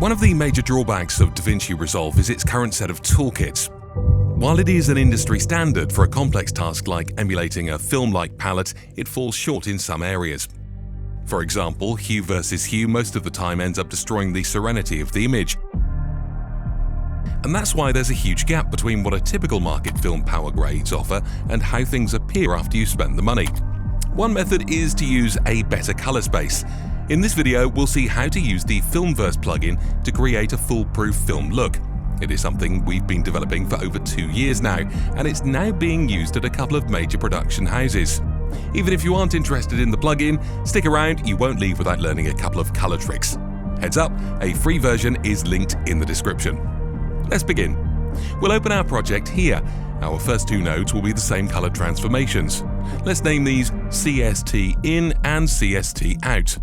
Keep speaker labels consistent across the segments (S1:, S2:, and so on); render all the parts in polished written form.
S1: One of the major drawbacks of Davinci Resolve is its current set of toolkits. While it is an industry standard for a complex task like emulating a film-like palette, it falls short in some areas. For example, hue versus hue most of the time ends up destroying the serenity of the image. And that's why there's a huge gap between what a typical market film power grades offer and how things appear after you spend the money. One method is to use a better color space. In this video, we'll see how to use the FilmVerse plugin to create a foolproof film look. It is something we've been developing for over 2 years now, and it's now being used at a couple of major production houses. Even if you aren't interested in the plugin, stick around, you won't leave without learning a couple of color tricks. Heads up, a free version is linked in the description. Let's begin. We'll open our project here. Our first 2 nodes will be the same color transformations. Let's name these CST in and CST out.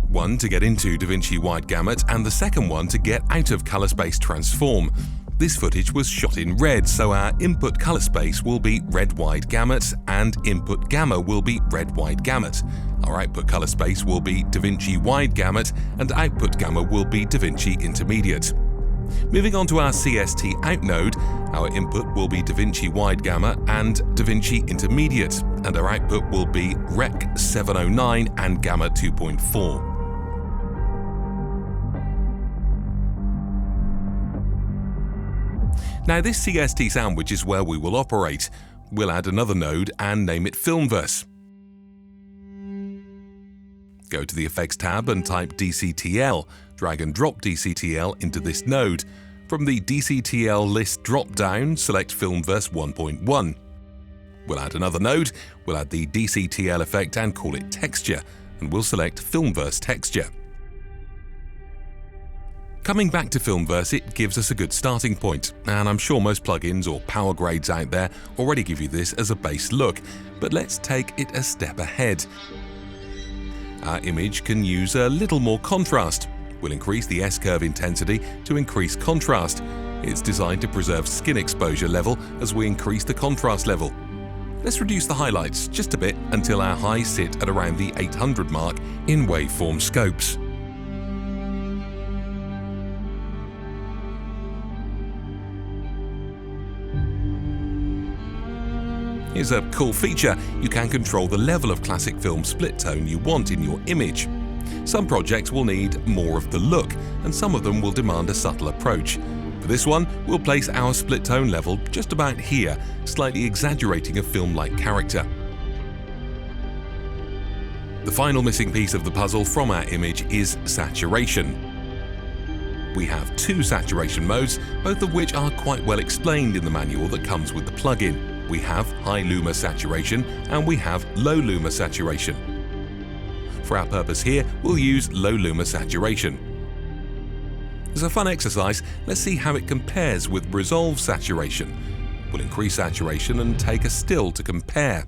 S1: One to get into Davinci Wide Gamut and the second one to get out of color space transform. This footage was shot in red, so our input color space will be red wide gamut and input gamma will be red wide gamut. Our output color space will be Davinci Wide Gamut and output gamma will be Davinci Intermediate. Moving on to our CST out node, our input will be Davinci Wide Gamma and Davinci Intermediate, and our output will be Rec 709 and Gamma 2.4. Now this CST sandwich is where we will operate. We'll add another node and name it FilmVerse. Go to the Effects tab and type DCTL. Drag and drop DCTL into this node. From the DCTL list drop-down, select FilmVerse 1.1. We'll add another node, we'll add the DCTL effect and call it Texture, and we'll select FilmVerse Texture. Coming back to FilmVerse, it gives us a good starting point, and I'm sure most plugins or power grades out there already give you this as a base look, but let's take it a step ahead. Our image can use a little more contrast. We'll increase the S-curve intensity to increase contrast. It's designed to preserve skin exposure level as we increase the contrast level. Let's reduce the highlights just a bit until our highs sit at around the 800 mark in waveform scopes. Here's a cool feature: you can control the level of classic film split tone you want in your image. Some projects will need more of the look, and some of them will demand a subtle approach. For this one, we'll place our split tone level just about here, slightly exaggerating a film-like character. The final missing piece of the puzzle from our image is saturation. We have 2 saturation modes, both of which are quite well explained in the manual that comes with the plugin. We have high luma saturation and we have low luma saturation. For our purpose here, we'll use low luma saturation. As a fun exercise, let's see how it compares with Resolve saturation. We'll increase saturation and take a still to compare.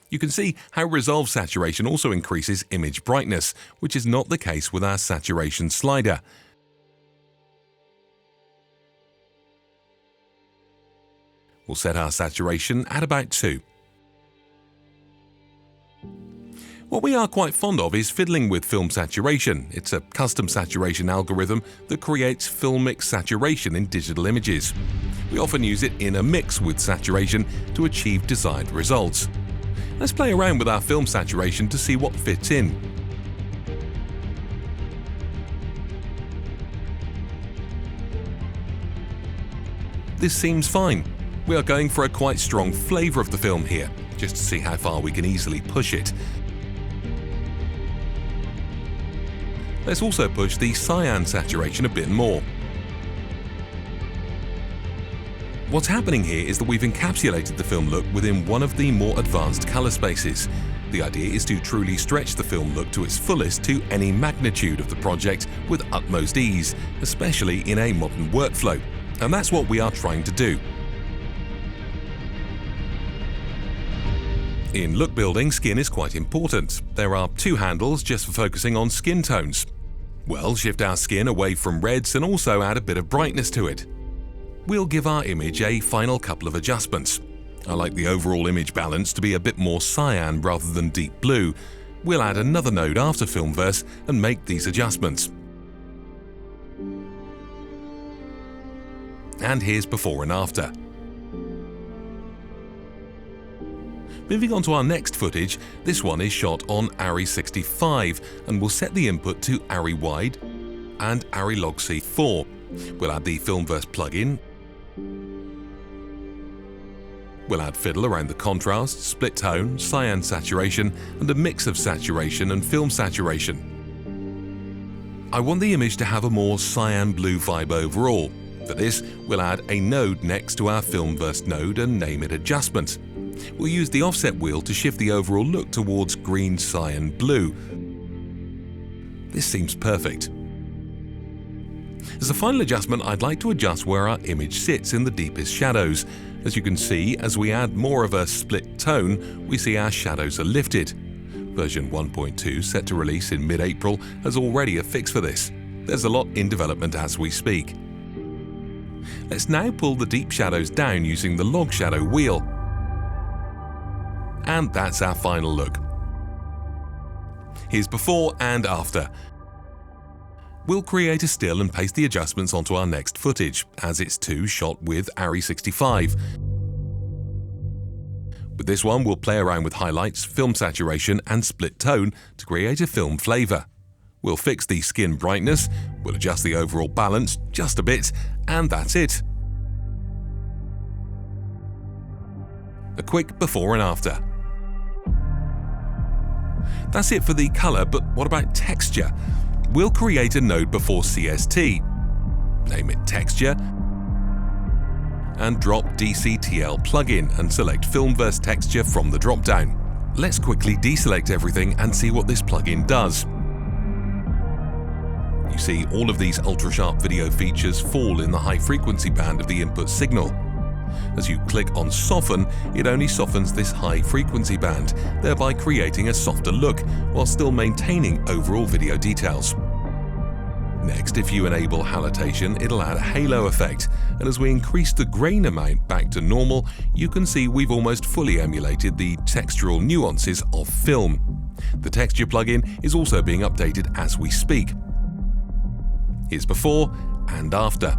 S1: You can see how Resolve saturation also increases image brightness, which is not the case with our saturation slider. We'll set our saturation at about 2. What we are quite fond of is fiddling with film saturation. It's a custom saturation algorithm that creates filmic saturation in digital images. We often use it in a mix with saturation to achieve desired results. Let's play around with our film saturation to see what fits in. This seems fine. We are going for a quite strong flavour of the film here, just to see how far we can easily push it. Let's also push the cyan saturation a bit more. What's happening here is that we've encapsulated the film look within one of the more advanced colour spaces. The idea is to truly stretch the film look to its fullest to any magnitude of the project with utmost ease, especially in a modern workflow. And that's what we are trying to do. In look building, skin is quite important. There are 2 handles just for focusing on skin tones. Well, shift our skin away from reds and also add a bit of brightness to it. We'll give our image a final couple of adjustments. I like the overall image balance to be a bit more cyan rather than deep blue. we'll add another node after FilmVerse and make these adjustments. And here's before and after. Moving on to our next footage, this one is shot on ARRI 65 and we'll set the input to ARRI Wide and ARRI Log C4. We'll add the FilmVerse plugin. We'll add fiddle around the contrast, split tone, cyan saturation, and a mix of saturation and film saturation. I want the image to have a more cyan blue vibe overall. For this, we'll add a node next to our FilmVerse node and name it Adjustment. We'll use the offset wheel to shift the overall look towards green, cyan, blue. This seems perfect. As a final adjustment, I'd like to adjust where our image sits in the deepest shadows. As you can see, as we add more of a split tone, we see our shadows are lifted. Version 1.2, set to release in mid-April, has already a fix for this. There's a lot in development as we speak. Let's now pull the deep shadows down using the log shadow wheel. And that's our final look. Here's before and after. We'll create a still and paste the adjustments onto our next footage, as it's too shot with ARRI 65. With this one, we'll play around with highlights, film saturation, and split tone to create a film flavor. We'll fix the skin brightness, we'll adjust the overall balance just a bit, and that's it. A quick before and after. That's it for the color, but what about texture? We'll create a node before CST, name it Texture, and drop DCTL plugin and select FilmVerse Texture from the dropdown. Let's quickly deselect everything and see what this plugin does. You see all of these ultra-sharp video features fall in the high frequency band of the input signal. As you click on Soften, it only softens this high frequency band, thereby creating a softer look while still maintaining overall video details. Next, if you enable halotation, it'll add a halo effect, and as we increase the grain amount back to normal, you can see we've almost fully emulated the textural nuances of film. The texture plugin is also being updated as we speak. Here's before and after.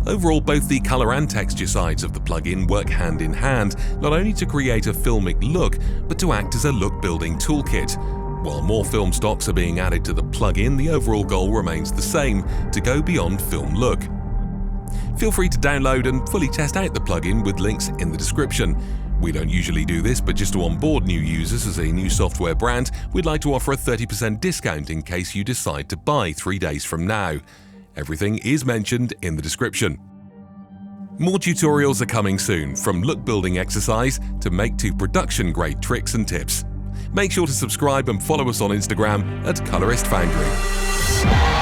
S1: Overall, both the color and texture sides of the plugin work hand in hand, not only to create a filmic look, but to act as a look-building toolkit. While more film stocks are being added to the plugin, the overall goal remains the same, to go beyond film look. Feel free to download and fully test out the plugin with links in the description. We don't usually do this, but just to onboard new users as a new software brand, we'd like to offer a 30% discount in case you decide to buy 3 days from now. Everything is mentioned in the description. More tutorials are coming soon, from look building exercise to make to production grade tricks and tips. Make sure to subscribe and follow us on Instagram at Colorist Foundry.